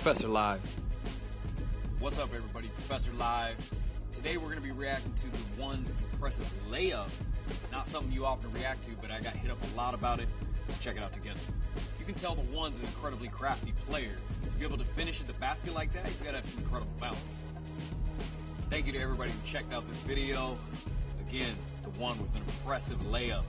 Professor Live. What's up, everybody? Professor Live. Today we're going to be reacting to the One's impressive layup. Not something you often react to, but I got hit up a lot about it. Let's check it out together. You can tell the One's an incredibly crafty player. To be able to finish at the basket like that, you got to have some incredible balance. Thank you to everybody who checked out this video. Again, the One with an impressive layup.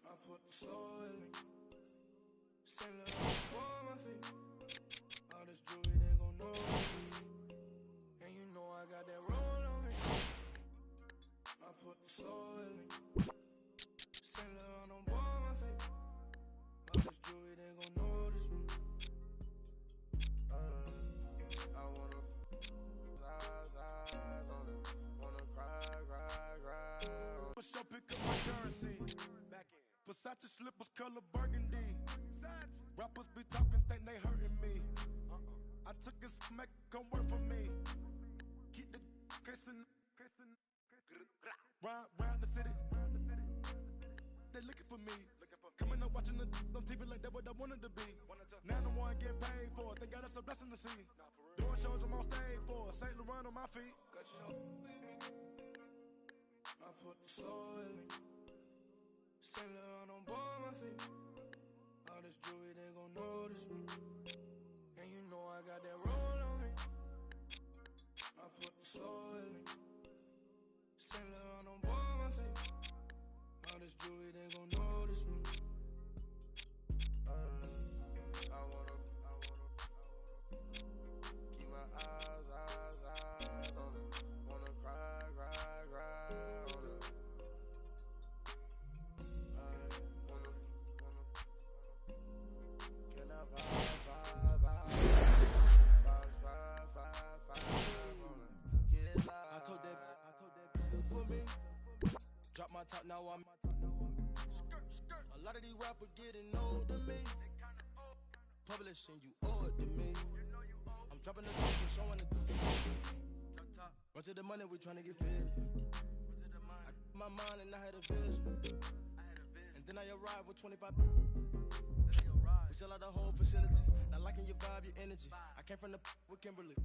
I put the soul in, send it on my feet. All this jewelry, they gon' know me. And you know I got that roll on me. I put the soul in, send it on my feet. All this jewelry, they gon' notice me. I wanna eyes on it. Wanna cry. Push up, pick up my currency. Versace slippers, color burgundy. Rappers be talking, think they hurting me. I took a smack, come work for me. Keep the kissing. Round the city. They looking for me. Coming up watching the on TV like that what I wanted to be. Now the one getting paid for it. They got us a blessing to see. Doing shows I'm on stage for. St. Laurent on my feet. Got you with me. I put the soul in. Saint Laurent on my feet. All this jewelry, they gon' notice me. And you know I got that roll on me. I put the soul in. Saint Laurent on my feet. All this jewelry, they gon' notice me. I wanna keep my eyes on it. Wanna cry on it. I told that for me. Drop my top, now I'm a lot of these rappers getting old to me. Publishing, you owe it to me. I'm dropping the top and showing it. Run to the money, we trying to get fit. I my mind and I had a vision. And then I arrived with 25. We sell out the whole facility. Not liking your vibe, your energy. I came from the with Kimberly.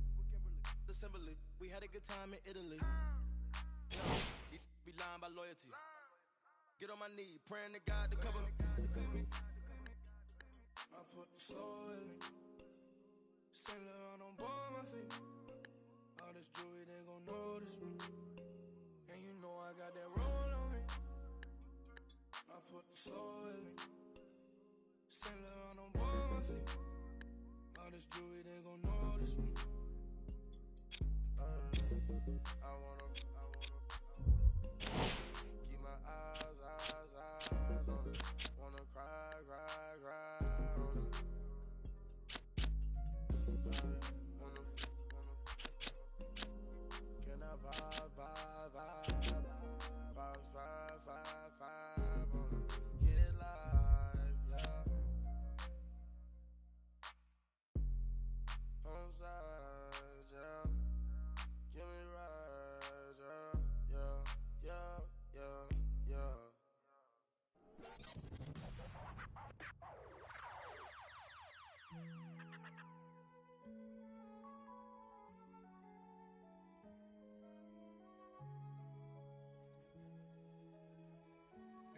Assembly. We had a good time in Italy. You be lying by loyalty. Get on my knee, praying to God to cover me. I put the soul in. Saint Laurent on my feet. All this jewelry, they gon' notice me. And you know I got that roll on me. I put the soul in. Saint Laurent on my feet. All this jewelry, they gon' notice me. I wanna keep my eyes on it. Wanna cry on it. Can I vibe on it? Get live, yeah. Home side, yeah. Give me right, yeah.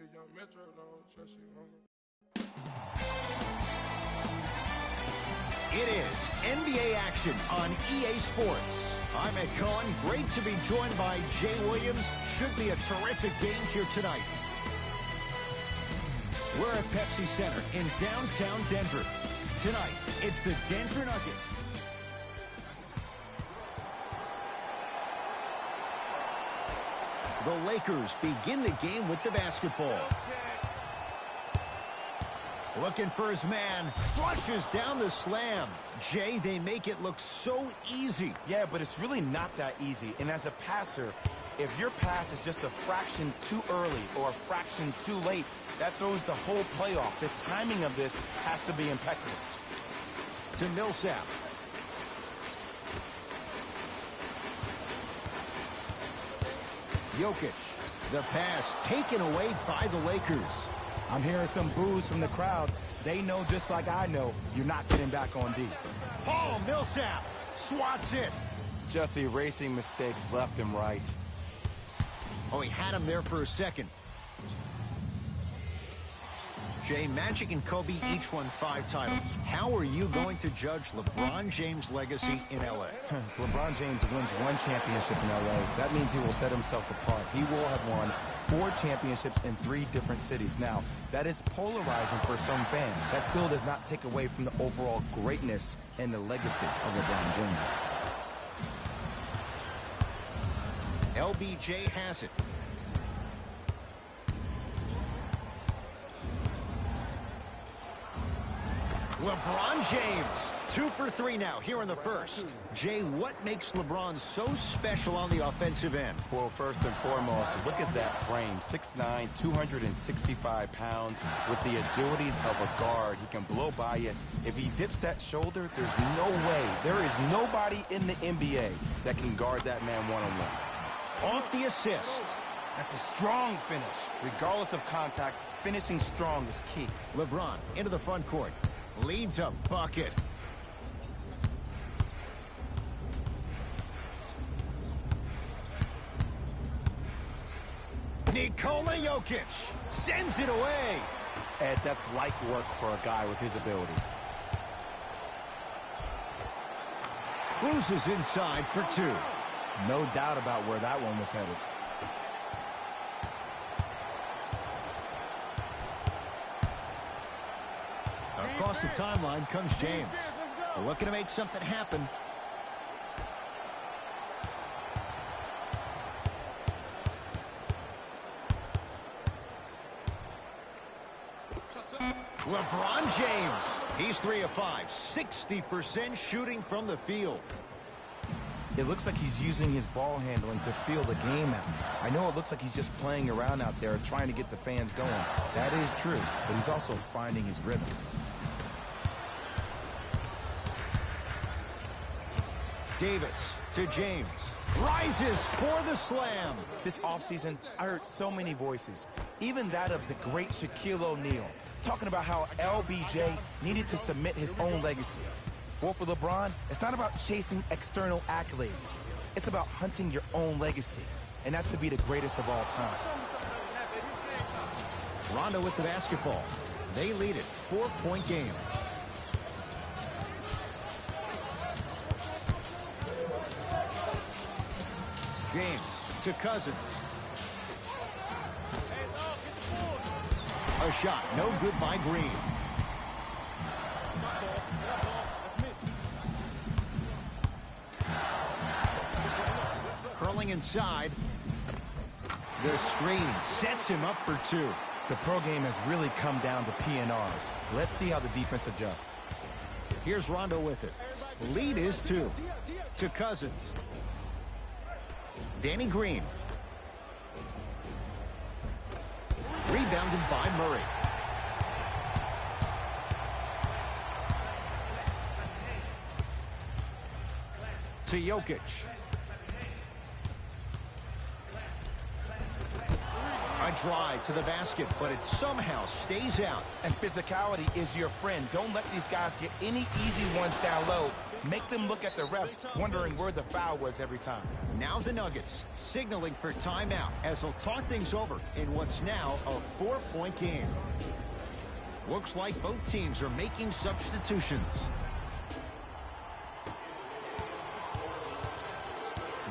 If young Metro don't trust you, It is NBA action on EA Sports. I'm Ed Cohen. Great to be joined by Jay Williams. Should be a terrific game here tonight. We're at Pepsi Center in downtown Denver. Tonight, it's the Denver Nuggets. The Lakers begin the game with the basketball. Looking for his man, flushes down the slam. Jay, they make it look so easy. Yeah, but it's really not that easy. And as a passer, If your pass is just a fraction too early or a fraction too late, that throws the whole play off. The timing of this has to be impeccable. To Millsap. Jokic. The pass taken away by the Lakers. I'm hearing some boos from the crowd. They know just like I know you're not getting back on D. Paul Millsap swats it. Just erasing mistakes left and right. Oh, he had him there for a second. Jay, Magic and Kobe each won 5 titles. How are you going to judge LeBron James' legacy in L.A.? LeBron James wins 1 championship in L.A. That means he will set himself apart. He will have won 4 championships in 3 different cities. Now, that is polarizing for some fans. That still does not take away from the overall greatness and the legacy of LeBron James. LBJ has it. LeBron James, 2 for 3 now here in the first. Jay, what makes LeBron so special on the offensive end? Well, first and foremost, look at that frame. 6'9", 265 pounds with the agilities of a guard. He can blow by you. If he dips that shoulder, there's no way. There is nobody in the NBA that can guard that man one-on-one. Off the assist. That's a strong finish. Regardless of contact, finishing strong is key. LeBron into the front court. Leads a bucket. Nikola Jokic sends it away. Ed, that's light work for a guy with his ability. Cruises inside for 2. No doubt about where that one was headed. Across the timeline comes James. Looking to make something happen. LeBron James. He's 3 of 5. 60% shooting from the field. It looks like he's using his ball handling to feel the game out. I know it looks like he's just playing around out there trying to get the fans going. That is true, but he's also finding his rhythm. Davis to James. Rises for the slam. This offseason, I heard so many voices, even that of the great Shaquille O'Neal, talking about how LBJ needed to submit his own legacy. Well, for LeBron, it's not about chasing external accolades. It's about hunting your own legacy, and that's to be the greatest of all time. Rondo with the basketball. They lead it. 4-point game. James to Cousins. A shot, no good by Green. Curling inside. The screen sets him up for 2. The pro game has really come down to PNRs. Let's see how the defense adjusts. Here's Rondo with it. Lead is 2. To Cousins. Danny Green. Rebounded by Murray. To Jokic. A drive to the basket, but it somehow stays out. And physicality is your friend. Don't let these guys get any easy ones down low. Make them look at the refs, wondering where the foul was every time. Now the Nuggets signaling for timeout as they'll talk things over in what's now a 4-point game. Looks like both teams are making substitutions.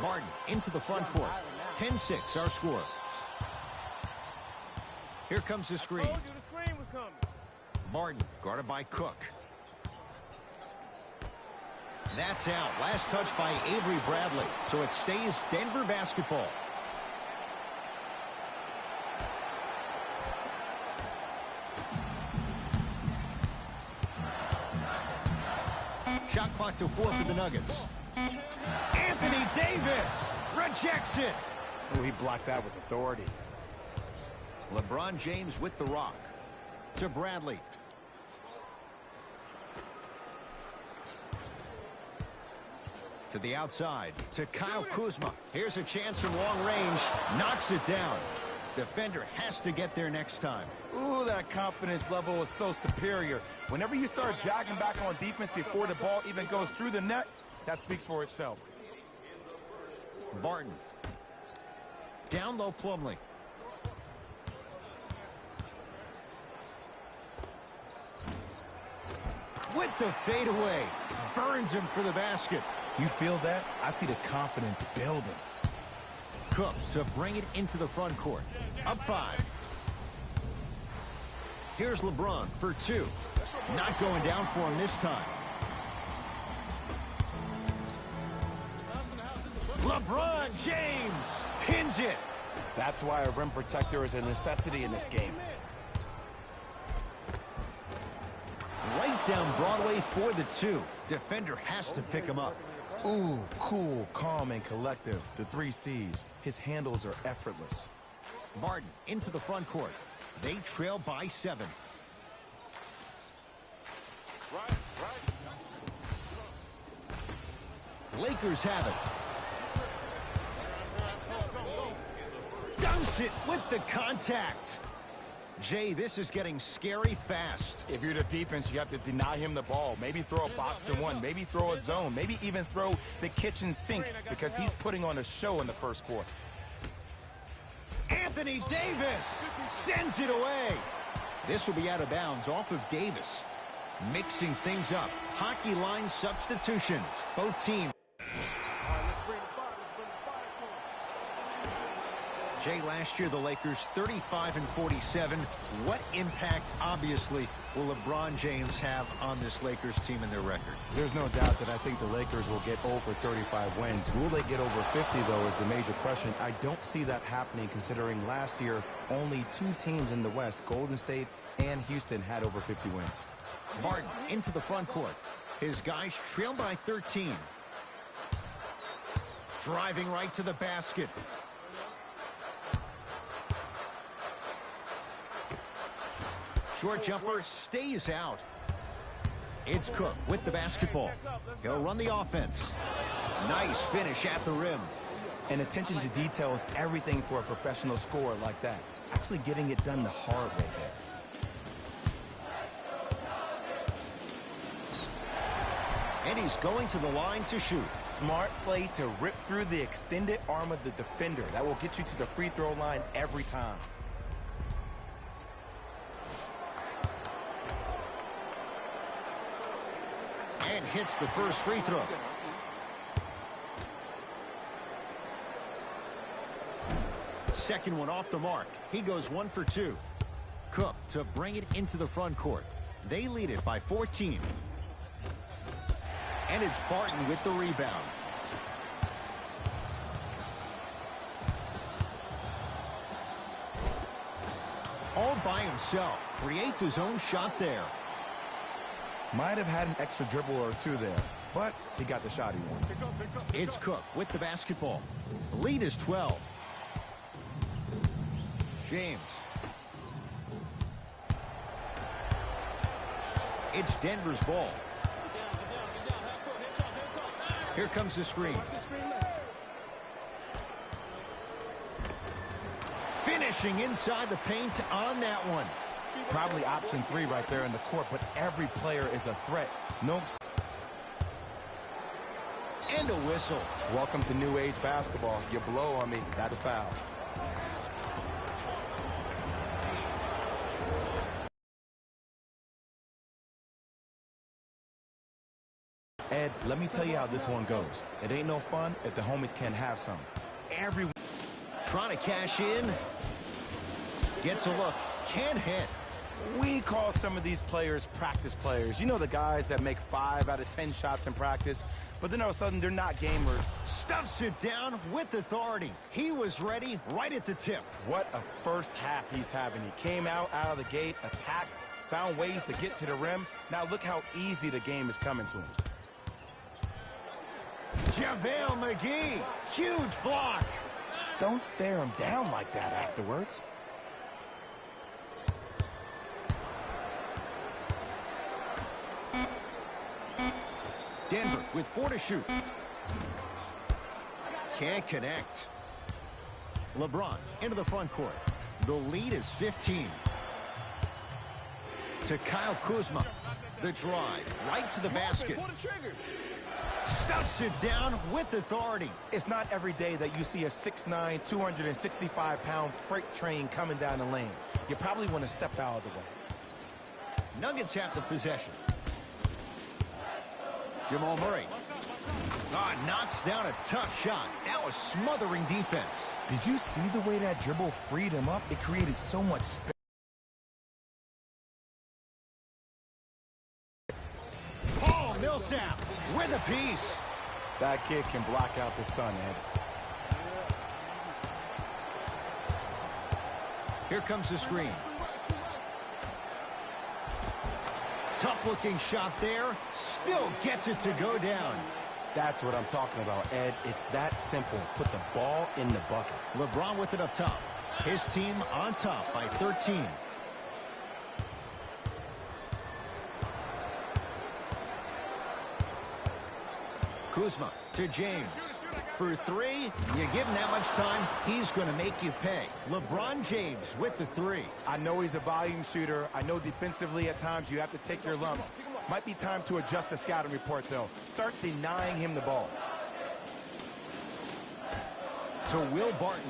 Martin into the front court. 10-6 our score. Here comes the screen. Martin guarded by Cook. That's out. Last touch by Avery Bradley. So it stays Denver basketball. Shot clock to 4 for the Nuggets. Anthony Davis rejects it. Oh, he blocked that with authority. LeBron James with the rock. To Bradley. To the outside. To Kyle Kuzma. Here's a chance from long range. Knocks it down. Defender has to get there next time. Ooh, that confidence level is so superior. Whenever you start jogging back on defense before the ball even goes through the net, that speaks for itself. Barton. Down low, Plumlee. With the fadeaway. Burns him for the basket. You feel that? I see the confidence building. Cook to bring it into the front court. Up 5. Here's LeBron for 2. Not going down for him this time. LeBron James pins it. That's why a rim protector is a necessity in this game. Right down Broadway for the 2. Defender has to pick him up. Ooh, cool, calm, and collective. The 3 C's. His handles are effortless. Barton into the front court. They trail by 7. Lakers have it. Dunks it with the contact. Jay, this is getting scary fast. If you're the defense, you have to deny him the ball. Maybe throw a box and one. Maybe throw a zone. Maybe even throw the kitchen sink because he's putting on a show in the first quarter. Anthony Davis sends it away. This will be out of bounds off of Davis. Mixing things up. Hockey line substitutions. Both teams. Jay, last year the Lakers 35-47. What impact, obviously, will LeBron James have on this Lakers team and their record? There's no doubt that I think the Lakers will get over 35 wins. Will they get over 50, though, is the major question. I don't see that happening considering last year only 2 teams in the West, Golden State and Houston, had over 50 wins. Barton into the front court. His guys trail by 13. Driving right to the basket. Short jumper stays out. It's Cook with the basketball. He'll run the offense. Nice finish at the rim. And attention to detail is everything for a professional scorer like that. Actually getting it done the hard way there. And he's going to the line to shoot. Smart play to rip through the extended arm of the defender. That will get you to the free throw line every time. And hits the first free throw. Second one off the mark. He goes 1 for 2. Cook to bring it into the front court. They lead it by 14. And it's Barton with the rebound. All by himself. Creates his own shot there. Might have had an extra dribble or 2 there, but he got the shot he wanted. It's Cook with the basketball. The lead is 12. James. It's Denver's ball. Here comes the screen. Finishing inside the paint on that one. Probably option 3 right there in the court, but every player is a threat. No. And a whistle. Welcome to new age basketball. You blow on me, that's a foul. Ed, let me tell you how this one goes. It ain't no fun if the homies can't have some. Everyone trying to cash in. Gets a look. Can't hit. We call some of these players practice players. You know, the guys that make 5 out of 10 shots in practice, but then all of a sudden they're not gamers. Stuffs it down with authority. He was ready right at the tip. What a first half he's having. He came out of the gate, attacked, found ways to get to the rim. Now look how easy the game is coming to him. JaVale McGee. Huge block. Don't stare him down like that afterwards. Denver with 4 to shoot. Can't connect. LeBron into the front court. The lead is 15. To Kyle Kuzma. The drive right to the basket. Stuffs it down with authority. It's not every day that you see a 6'9", 265-pound freight train coming down the lane. You probably want to step out of the way. Nuggets have the possession. Jamal Murray. Knocks down a tough shot. Now a smothering defense. Did you see the way that dribble freed him up? It created so much space. Paul Millsap with a piece. That kid can block out the sun, Ed. Here comes the screen. Tough-looking shot there. Still gets it to go down. That's what I'm talking about, Ed. It's that simple. Put the ball in the bucket. LeBron with it up top. His team on top by 13. Kuzma to James. For 3, you give him that much time, he's going to make you pay. LeBron James with the 3. I know he's a volume shooter. I know defensively at times you have to take your lumps. Might be time to adjust the scouting report, though. Start denying him the ball. To Will Barton.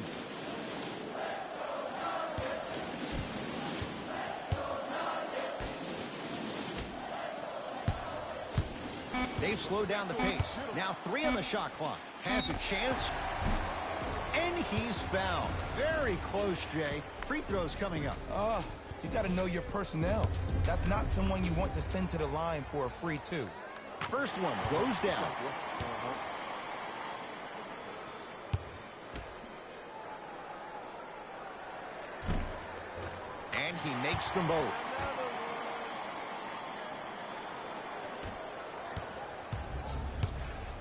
They've slowed down the pace. Now 3 on the shot clock. Has a chance. And he's fouled. Very close, Jay. Free throws coming up. You got to know your personnel. That's not someone you want to send to the line for a free 2. First one goes down. And he makes them both.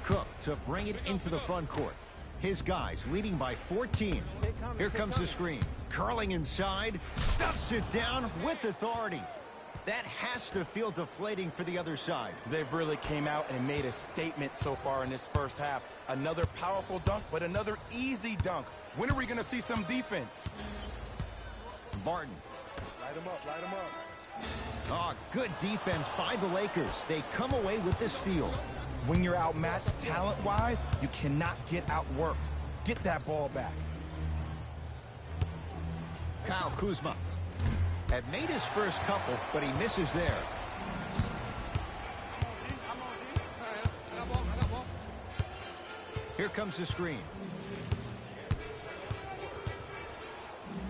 Cook to bring it into the front court. His guys leading by 14. Here comes the screen. Curling inside. Stuffs it down with authority. That has to feel deflating for the other side. They've really came out and made a statement so far in this first half. Another powerful dunk, but another easy dunk. When are we going to see some defense? Barton. Light him up, light him up. Good defense by the Lakers. They come away with the steal. When you're outmatched talent-wise, you cannot get outworked. Get that ball back. Kyle Kuzma had made his first couple, but he misses there. Here comes the screen.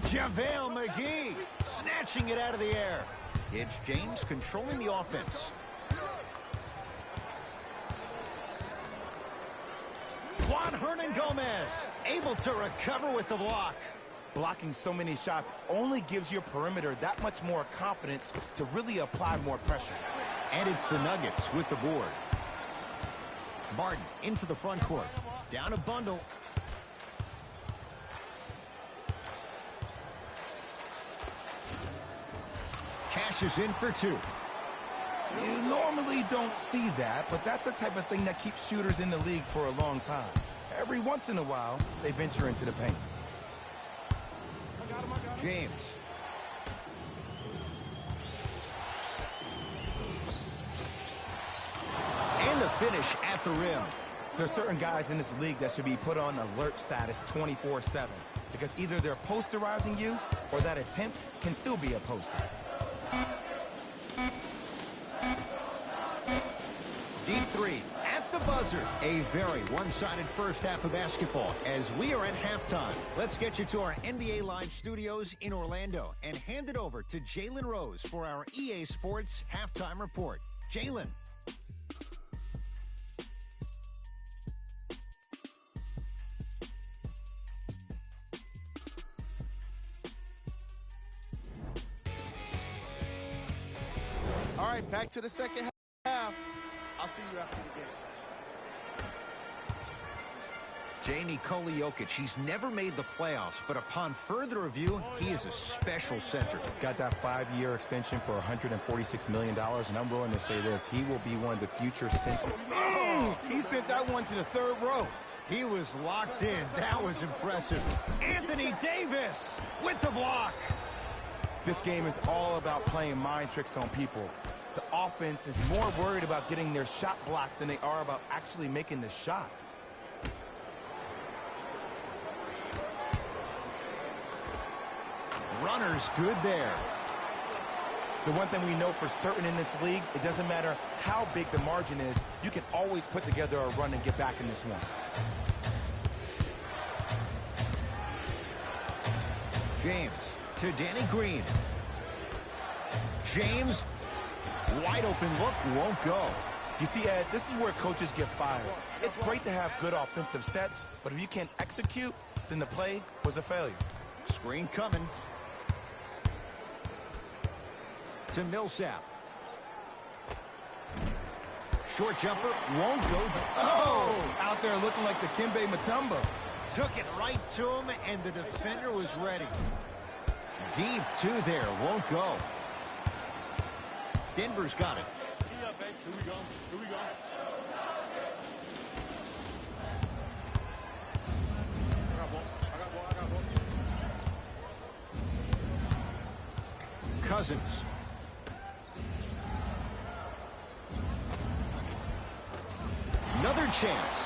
JaVale McGee snatching it out of the air. It's James controlling the offense. Juan Hernangomez able to recover with the block. Blocking so many shots only gives your perimeter that much more confidence to really apply more pressure. And it's the Nuggets with the board. Barton into the front court. Down a bundle. Cashes in for 2. You normally don't see that, but that's the type of thing that keeps shooters in the league for a long time. Every once in a while, they venture into the paint. James. And the finish at the rim. There's certain guys in this league that should be put on alert status 24/7 because either they're posterizing you or that attempt can still be a poster. Deep 3 at the buzzer. A very one-sided first half of basketball as we are at halftime. Let's get you to our NBA Live studios in Orlando and hand it over to Jalen Rose for our EA Sports halftime report. Jalen. All right, back to the second half. I'll see you after the game. Nikola Jokic, he's never made the playoffs, but upon further review, he is a special center. Got that 5-year extension for $146 million, and I'm willing to say this, he will be one of the future centers. Oh, he sent that one to the third row. He was locked in. That was impressive. Anthony Davis with the block. This game is all about playing mind tricks on people. The offense is more worried about getting their shot blocked than they are about actually making the shot. Runner's good there. The one thing we know for certain in this league, it doesn't matter how big the margin is, you can always put together a run and get back in this one. James to Danny Green. James, wide open look, won't go. You see, Ed, this is where coaches get fired. It's great to have good offensive sets, but if you can't execute, then the play was a failure. Screen coming. To Millsap. Short jumper won't go. Oh! Out there looking like the Kimbe Mutombo. Took it right to him, and the defender was ready. Deep two there, won't go. Denver's got it. Here we go. Here we go. I got ball. I got ball. I got ball. Cousins. Another chance.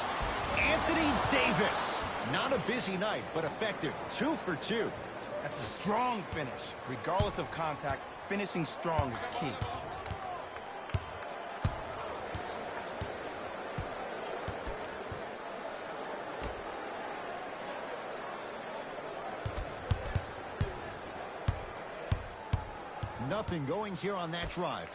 Anthony Davis. Not a busy night, but effective. 2 for 2. That's a strong finish. Regardless of contact, finishing strong is key. Nothing going here on that drive.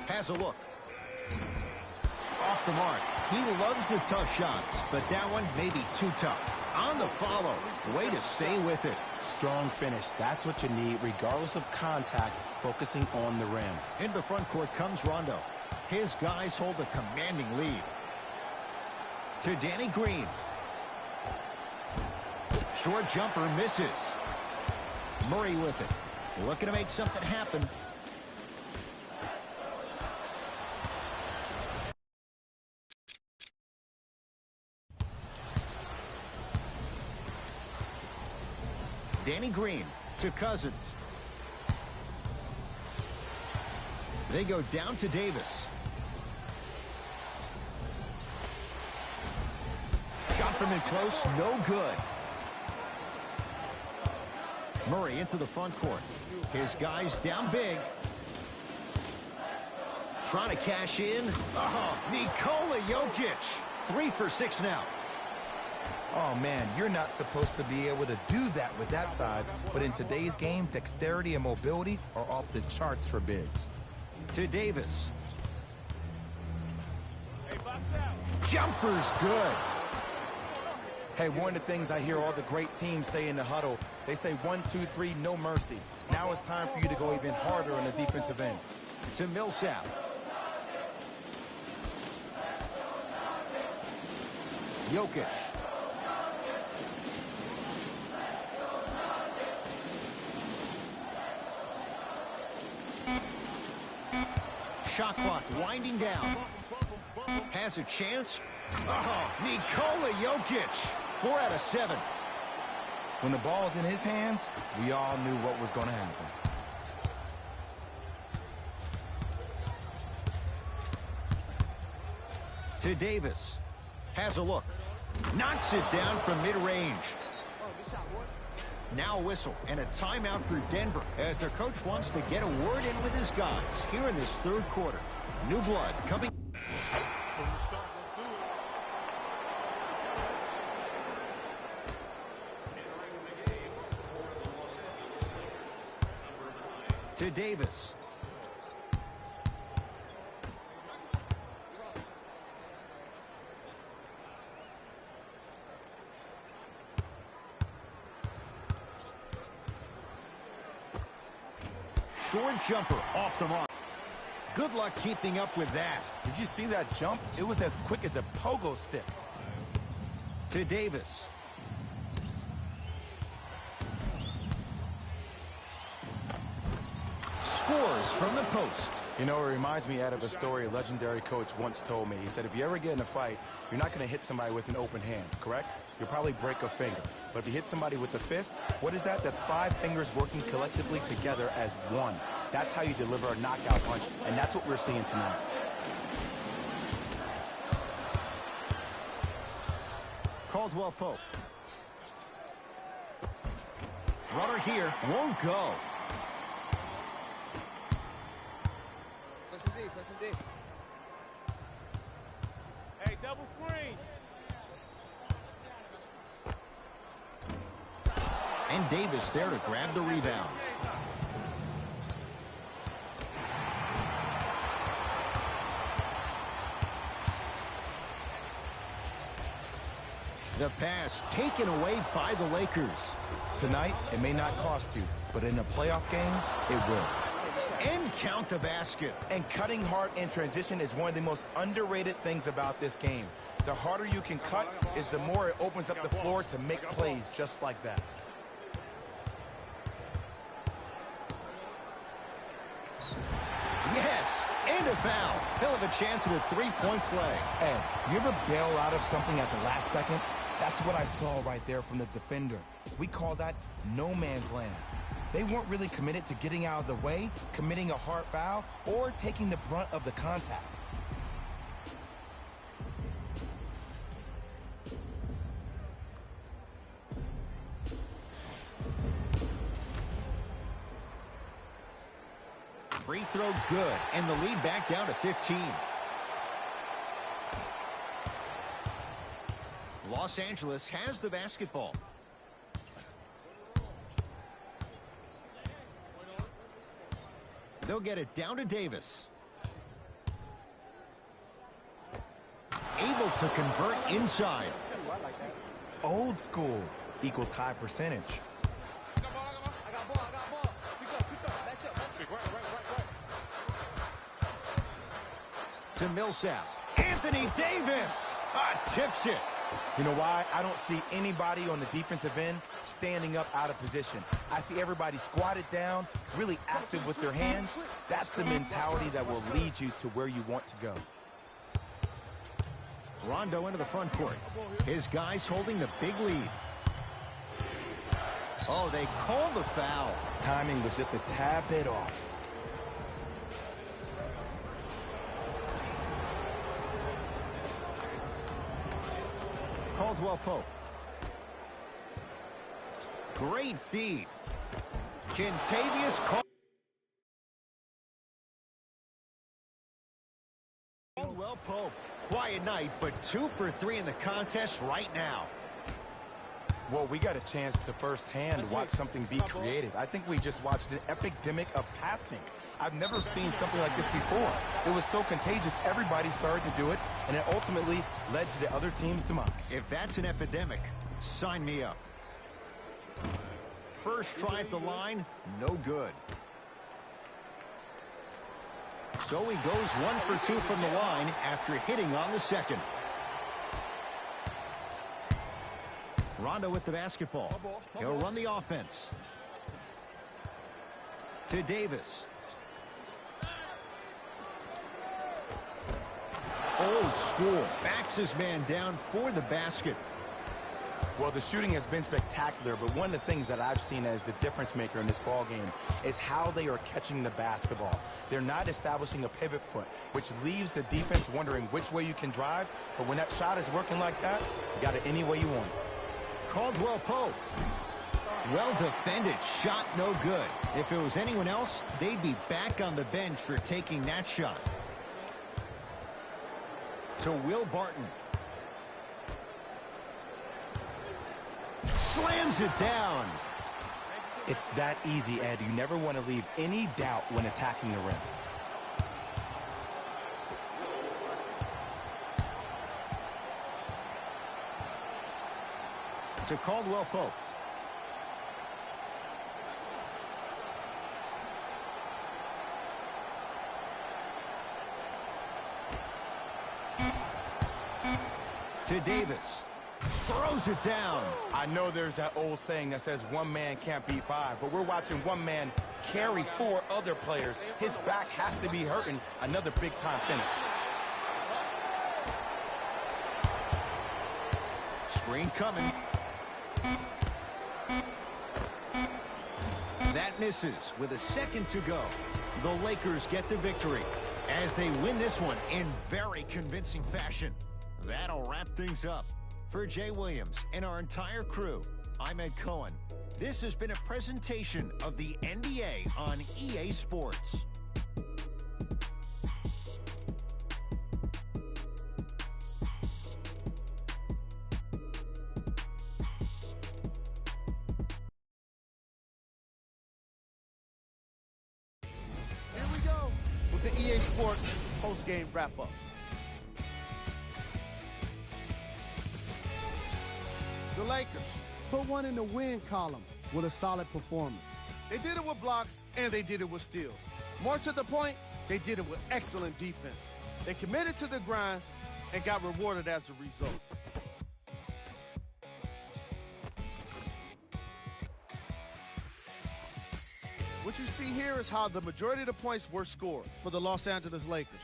Has a look. Off the mark. He loves the tough shots, but that one may be too tough. On the follow. Way to stay with it. Strong finish. That's what you need, regardless of contact, focusing on the rim. Into the front court comes Rondo. His guys hold a commanding lead. To Danny Green. Short jumper misses. Murray with it. Looking to make something happen. Danny Green to Cousins. They go down to Davis. Shot from in close, no good. Murray into the front court. His guys down big. Trying to cash in. Oh, Nikola Jokic. 3 for 6 now. Oh, man, you're not supposed to be able to do that with that size, but in today's game, dexterity and mobility are off the charts for bigs. To Davis. Jumper's good. Hey, one of the things I hear all the great teams say in the huddle, they say 1, 2, 3, no mercy. Now it's time for you to go even harder on the defensive end. To Millsap. Jokic. Shot clock winding down. Has a chance. Oh, Nikola Jokic. 4 out of 7. When the ball's in his hands, we all knew what was going to happen. To Davis. Has a look. Knocks it down from mid-range. Now a whistle and a timeout for Denver as their coach wants to get a word in with his guys here in this third quarter. New blood coming. To Davis. Short jumper off the mark. Good luck keeping up with that. Did you see that jump? It was as quick as a pogo stick. To Davis. Scores from the post. You know, it reminds me, Ed, of a story a legendary coach once told me. He said, if you ever get in a fight, you're not going to hit somebody with an open hand, correct? You'll probably break a finger. But if you hit somebody with a fist, what is that? That's 5 fingers working collectively together as one. That's how you deliver a knockout punch, and that's what we're seeing tonight. Caldwell Pope. Runner here won't go. Play some D, play some D. Hey, double screen. And Davis there to grab the rebound. The pass taken away by the Lakers. Tonight, it may not cost you, but in a playoff game, it will. And count the basket. And cutting hard in transition is one of the most underrated things about this game. The harder you can cut is the more it opens up the floor to make plays just like that. Yes, and a foul. He'll have a chance at a three-point play. Ed, you ever bail out of something at the last second? That's what I saw right there from the defender. We call that no man's land. They weren't really committed to getting out of the way, committing a hard foul, or taking the brunt of the contact. Free throw good, and the lead back down to 15. Los Angeles has the basketball. They'll get it down to Davis. Able to convert inside. Old school equals high percentage. I got ball. Pick up. Match up. To Millsap. Anthony Davis tips it. You know why? I don't see anybody on the defensive end standing up out of position. I see everybody squatted down, really active with their hands. That's the mentality that will lead you to where you want to go. Rondo into the front court. His guys holding the big lead. Oh, they call the foul. Timing was just a tad bit off. Caldwell Pope. Great feed. Kentavious Caldwell Pope. Quiet night, but 2 for 3 in the contest right now. Well, we got a chance to firsthand watch something be creative. I think we just watched an epidemic of passing. I've never seen something like this before. It was so contagious, everybody started to do it, and it ultimately led to the other team's demise. If that's an epidemic, sign me up. First try at the line, no good. So he goes 1 for 2 from the line after hitting on the second. Rondo with the basketball. He'll run the offense. To Davis. Old school. Backs his man down for the basket. Well, the shooting has been spectacular, but one of the things that I've seen as the difference maker in this ball game is how they are catching the basketball. They're not establishing a pivot foot, which leaves the defense wondering which way you can drive, but when that shot is working like that, you got it any way you want. Caldwell Pope. Well defended. Shot no good. If it was anyone else, they'd be back on the bench for taking that shot. To Will Barton. Slams it down. It's that easy, Ed. You never want to leave any doubt when attacking the rim. To Caldwell Pope. to Davis. Throws it down. I know there's that old saying that says one man can't beat five, but we're watching one man carry four other players. His back has to be hurting. Another big-time finish. Screen coming. That misses with a second to go. The Lakers get the victory as they win this one in very convincing fashion. That'll wrap things up. For Jay Williams and our entire crew, I'm Ed Cohen. This has been a presentation of the NBA on EA Sports. Here we go with the EA Sports post-game wrap-up. The Lakers put one in the win column with a solid performance. They did it with blocks, and they did it with steals. More to the point, they did it with excellent defense. They committed to the grind and got rewarded as a result. What you see here is how the majority of the points were scored for the Los Angeles Lakers.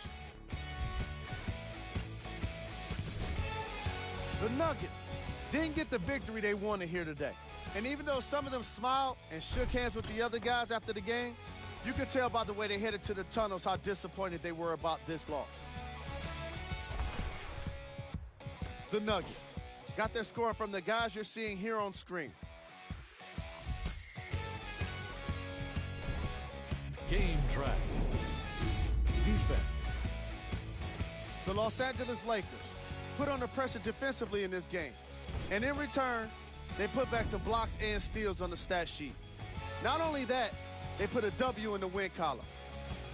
The Nuggets didn't get the victory they wanted here today. And even though some of them smiled and shook hands with the other guys after the game, you could tell by the way they headed to the tunnels how disappointed they were about this loss. The Nuggets got their score from the guys you're seeing here on screen. Game track. Defense. The Los Angeles Lakers put under pressure defensively in this game. And in return, they put back some blocks and steals on the stat sheet. Not only that, they put a W in the win column.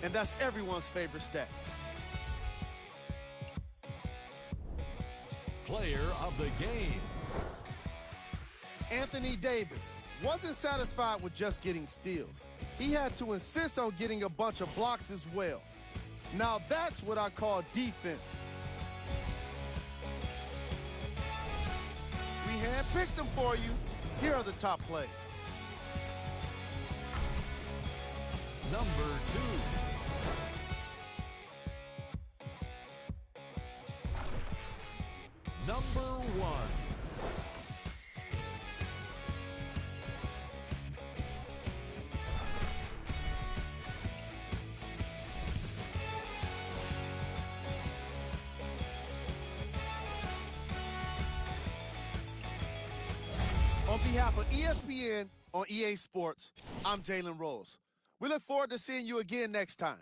And that's everyone's favorite stat. Player of the game. Anthony Davis wasn't satisfied with just getting steals. He had to insist on getting a bunch of blocks as well. Now that's what I call defense. We handpicked them for you. Here are the top plays. Number 2. Number 1. On behalf of ESPN on EA Sports, I'm Jalen Rose. We look forward to seeing you again next time.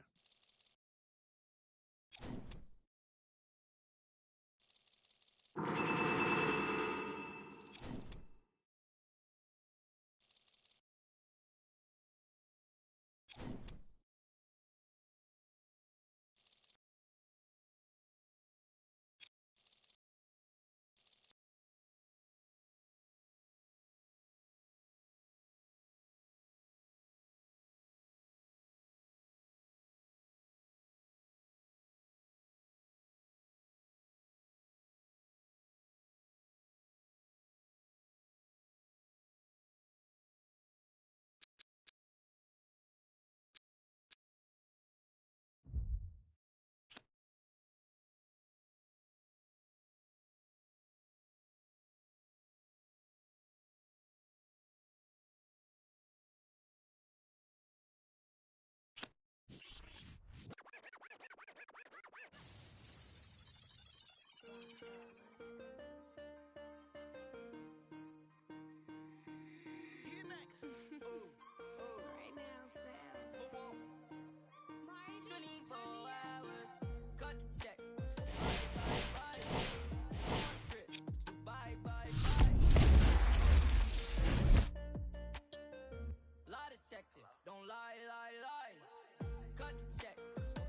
Don't lie, lie, lie. Cut the check.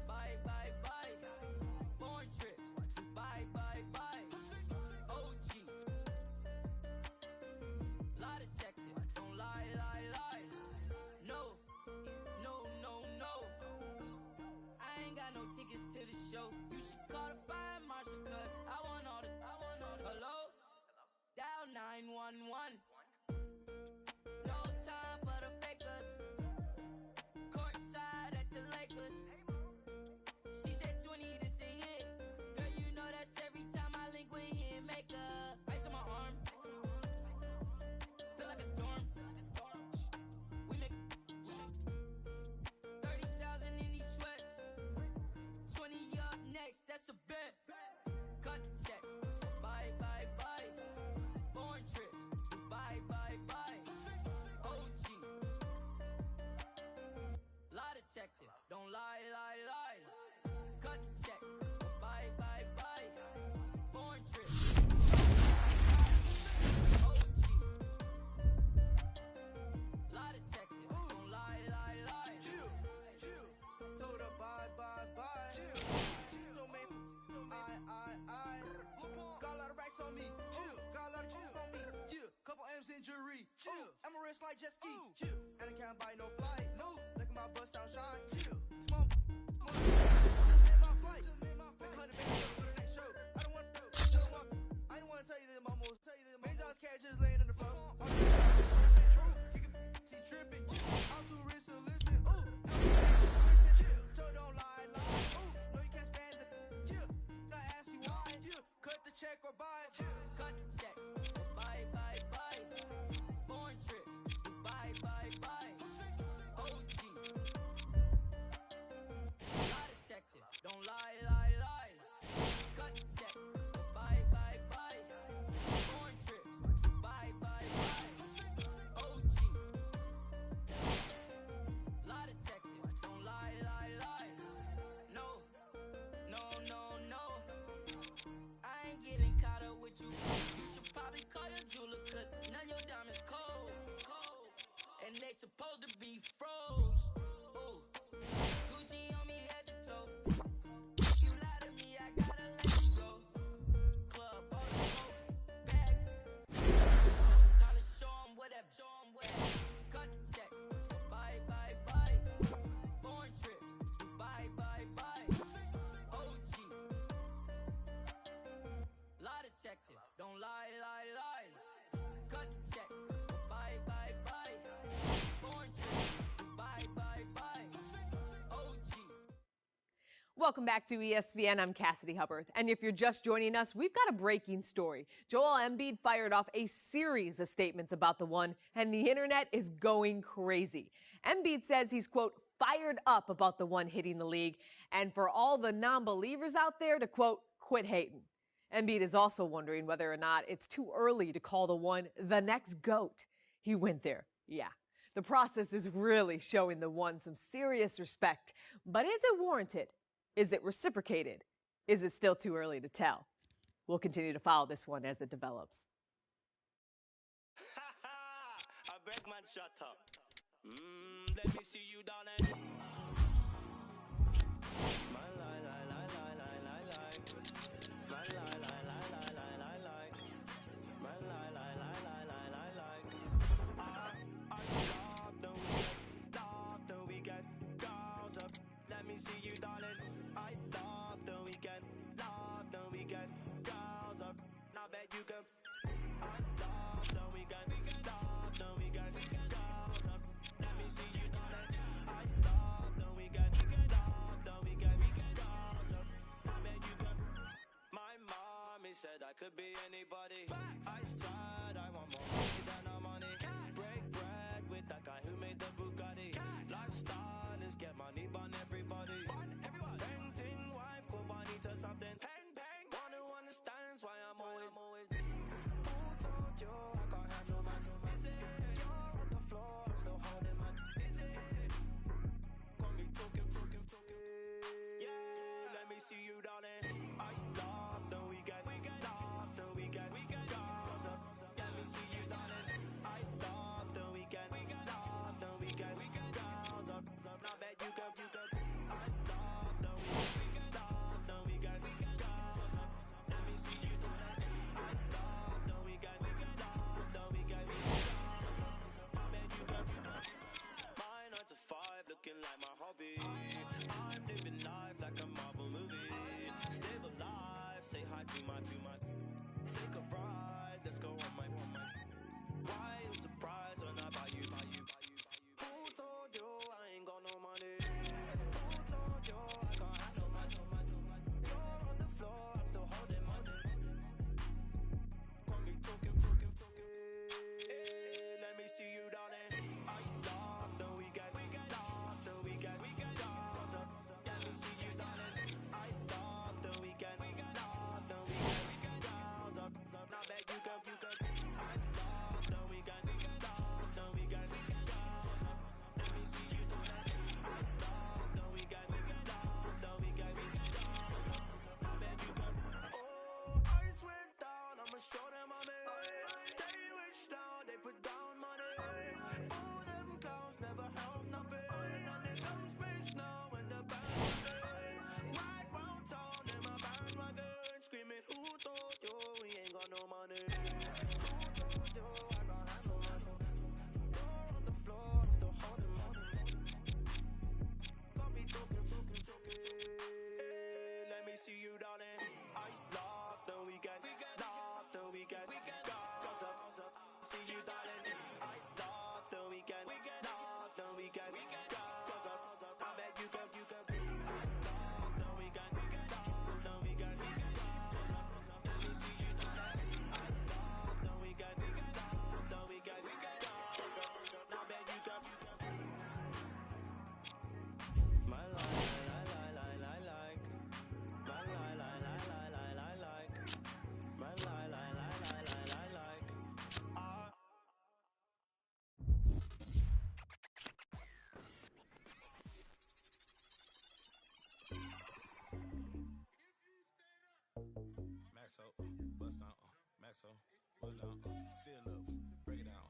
Bye, bye, bye. Foreign trips. Bye, bye, bye. OG. Lie detected. Don't lie, lie, lie. No, no, no, no. I ain't got no tickets to the show. You should call the fire marshal, cause I want all the 911. No time for the fakers. Courtside at the Lakers. She said 20, this a hit. Girl, you know that's every time I link with him. Make a ice on my arm. Feel like a storm. We make 30,000 in these sweats. 20 up next, that's a bet. Cut the check. Bye, bye, bye. Foreign trips. Bye, bye, bye. OG. Lie detective. Don't lie, lie, lie. Cut the check. Bye, bye, bye. Foreign trips. OG. Lie detective. Don't lie, lie, lie. Told her bye, bye, bye. Don't make I. Got a lot of racks on me. Got a lot of juice on me. Couple M's injury. I'm a rich like jet ski. And I can't buy no flight. No. Look at my bust down shine. Small. Just made my flight. Make 100 bands for the next show. I don't want to tell you that I'm almost. Million dollars cash just laying in the floor. She tripping. I'm too rich to listen. So don't lie. No, you can't stand it. I ask you why. Cut the check or buy. Cut the check. Bye, bye, bye. Foreign trips. Bye, bye, bye. OG. Lie detective. Don't lie, lie, lie. Cut the check. Bye, bye, bye. Foreign trips. Bye, bye, bye. OG. Lie detective. Don't lie, lie, lie. No. No, no, no. I ain't getting caught up with you. You should probably call your jeweler, cause now your diamond's cold. And they supposed to be froze. Ooh. Gucci on me head to toe. If you lie to me, I gotta let you go. Club, all the smoke, bag. Time to show 'em whatever. Cut the check. Bye, bye, bye. Foreign trips. Bye, bye, bye. OG. Lie detective. Don't lie, lie, lie. Cut the check. Bye, bye, bye. Foreign trips. Bye, bye, bye. OG. Welcome back to ESPN. I'm Cassidy Hubbard. And if you're just joining us, we've got a breaking story. Joel Embiid fired off a series of statements about the one, and the internet is going crazy. Embiid says he's, quote, fired up about the one hitting the league, and for all the non-believers out there to, quote, quit hating. Embiid is also wondering whether or not it's too early to call the one the next GOAT. He went there. Yeah. The process is really showing the one some serious respect. But is it warranted? Is it reciprocated? Is it still too early to tell? We'll continue to follow this one as it develops. A break man, shut up. Let me see you, darling. My lie, lie, lie, lie, lie, lie, lie. My lie, lie, lie, lie, lie, lie, lie. My lie, lie, lie, lie, lie, lie, lie. I love the weekend, girls up. Let me see you, darling. I love the weekend, girls up. Now bet you can. I love the weekend, girls up. Let me see you, darling. I love the weekend, girls up. Now bet you can. My mommy said I could be anybody. I said I want more money than no money. Break bread with that guy who made the Bugatti. Lifestyle is get money on everybody. Painting wife, go Bonita something. Bang, bang. One who understands why I'm always. Who told you I can't handle man? You're on the floor, I'm still holding man. Got me talking. Yeah, let me see you, darling. I love the weekend, girls up. Let me see you, darling. I love the weekend, girls up. Now bet you can. I love the weekend, girls up. Let me see you, darling. I love the weekend, girls up. Now bet you can. My 9 to 5 looking like my hobby. I'm living life like a Marvel movie. Stable life, say hi to my. Take a ride, let's go on my. so. Bust it down, seal up, break it down.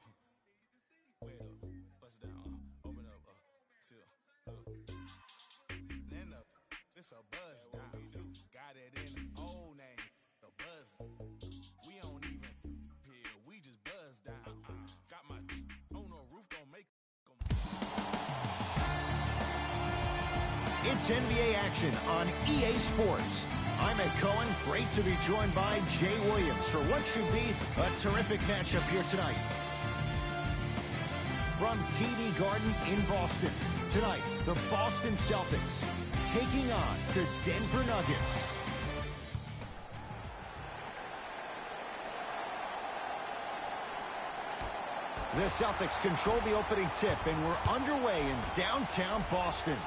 Wait up, bust it down, open up, seal up. Then up, it's a buzz down. Got it in the old name, the buzz. We don't even here, we just buzz down. Got my on the roof, don't make. It's NBA action on EA Sports. I'm Ed Cohen. Great to be joined by Jay Williams for what should be a terrific matchup here tonight. From TD Garden in Boston, tonight, the Boston Celtics taking on the Denver Nuggets. The Celtics control the opening tip, and we're underway in downtown Boston.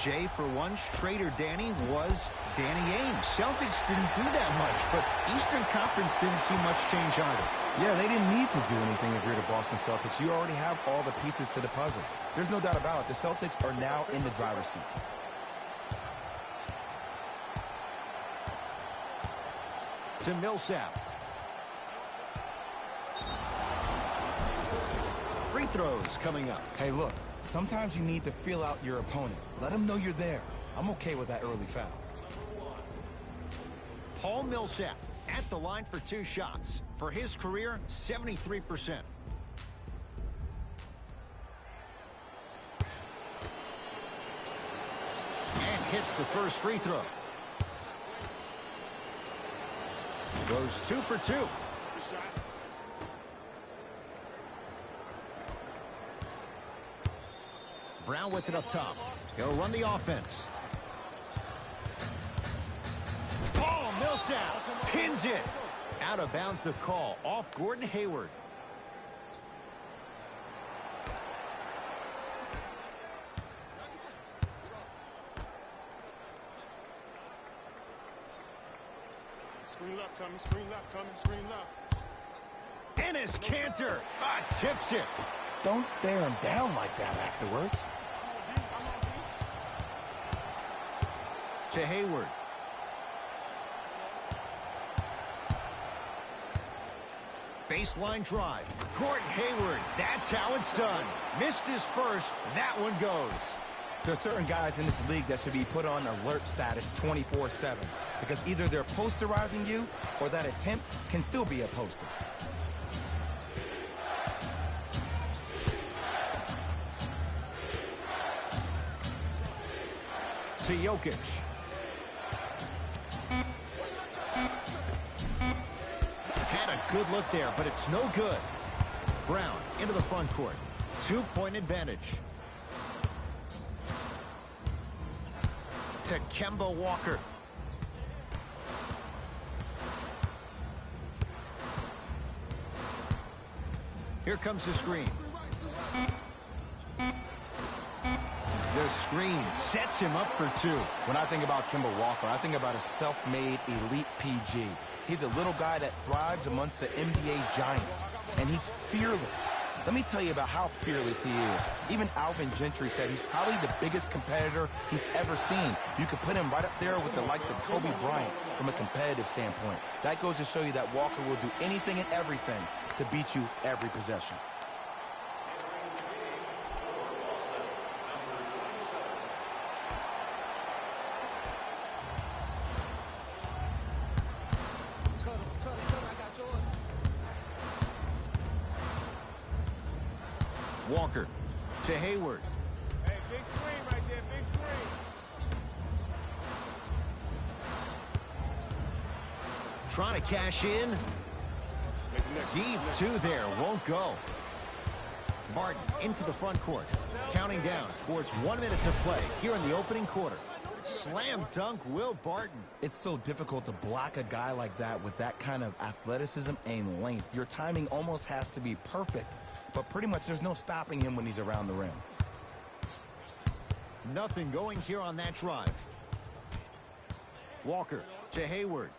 Jay, for once, Trader Danny was Danny Ainge. Celtics didn't do that much, but Eastern Conference didn't see much change either. Yeah, they didn't need to do anything if you're the Boston Celtics. You already have all the pieces to the puzzle. There's no doubt about it. The Celtics are now in the driver's seat. To Millsap. Free throws coming up. Hey, look, sometimes you need to feel out your opponent. Let them know you're there. I'm okay with that early foul. Paul Millsap at the line for 2 shots. For his career, 73%. And hits the first free throw. Goes 2 for 2. Brown with it up top. He'll run the offense. Paul Millsap pins it. Out of bounds the call. Off Gordon Hayward. Screen left coming, screen left coming, screen left. Enes Kanter tips it. Don't stare him down like that afterwards. To Hayward. Baseline drive. Gordon Hayward. That's how it's done. Missed his first. That one goes. There are certain guys in this league that should be put on alert status 24/7 because either they're posterizing you or that attempt can still be a poster. To Jokic. Had a good look there, but it's no good. Brown into the front court. 2-point advantage. To Kemba Walker. Here comes the screen. The screen sets him up for 2. When I think about Kemba Walker, I think about a self-made elite PG. He's a little guy that thrives amongst the NBA giants, and he's fearless. Let me tell you about how fearless he is. Even Alvin Gentry said he's probably the biggest competitor he's ever seen. You could put him right up there with the likes of Kobe Bryant from a competitive standpoint. That goes to show you that Walker will do anything and everything to beat you every possession. Walker to Hayward. Hey, big screen right there, big screen. Trying to cash in. Deep 2 there, won't go. Martin into the front court. Counting down towards 1 minute to play here in the opening quarter. Slam dunk, Will Barton. It's so difficult to block a guy like that with that kind of athleticism and length. Your timing almost has to be perfect, but pretty much there's no stopping him when he's around the rim. Nothing going here on that drive. Walker to Hayward.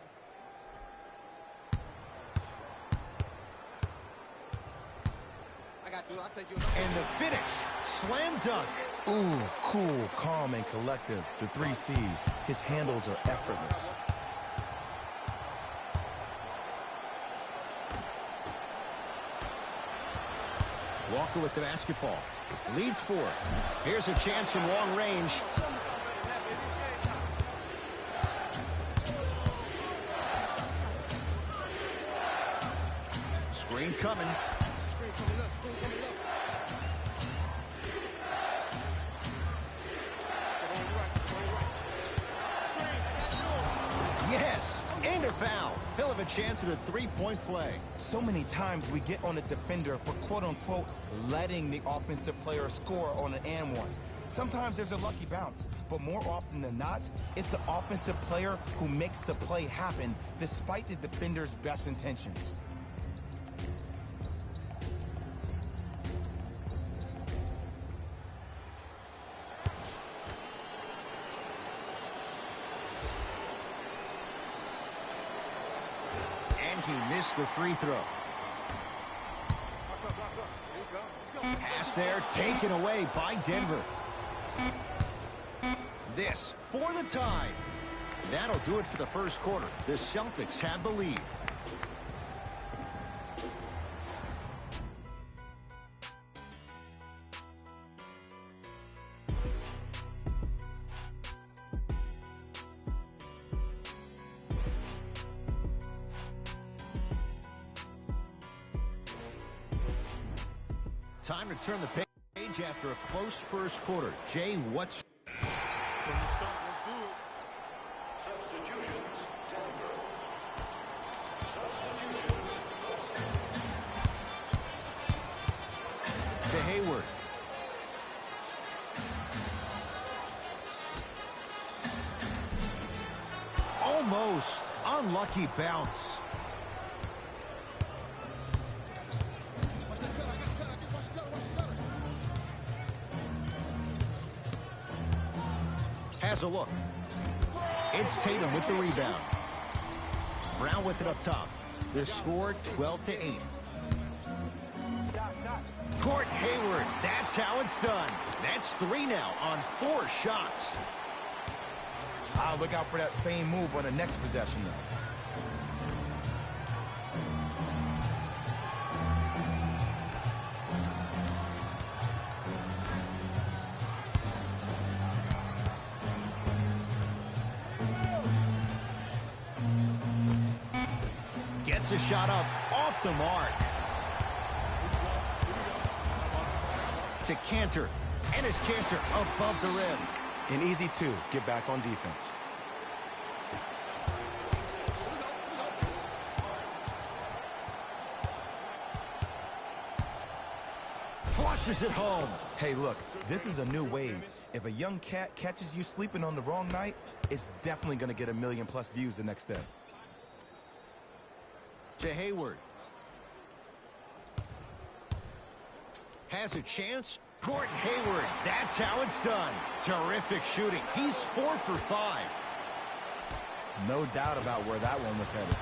I got you. I'll take you. And the finish. Slam dunk. Ooh, cool, calm, and collective. The 3 C's. His handles are effortless. Walker with the basketball. Leads 4. Here's a chance from long range. Screen coming. Screen coming up, screen coming up. Yes, and a foul. He'll have a chance at a three-point play. So many times we get on the defender for quote-unquote letting the offensive player score on an and one. Sometimes there's a lucky bounce, but more often than not, it's the offensive player who makes the play happen despite the defender's best intentions. He missed the free throw. Pass there, taken away by Denver. This for the tie. That'll do it for the first quarter. The Celtics have the lead. Time to turn the page after a close first quarter. Jay, what's... Substitutions, Denver. Substitutions. To Hayward. Almost. Unlucky bounce. Has a look. It's Tatum with the rebound. Brown with it up top. The score 12-8. Court Hayward, that's how it's done. That's 3 now on 4 shots. I'll look out for that same move on the next possession, though. Gets a shot up off the mark. To Cantor. And it's Cantor above the rim. An easy 2. Get back on defense. Flushes it home. Hey, look, this is a new wave. If a young cat catches you sleeping on the wrong night, it's definitely going to get 1 million+ views the next day. To Hayward. Has a chance. Gordon Hayward. That's how it's done. Terrific shooting. He's 4 for 5. No doubt about where that one was headed.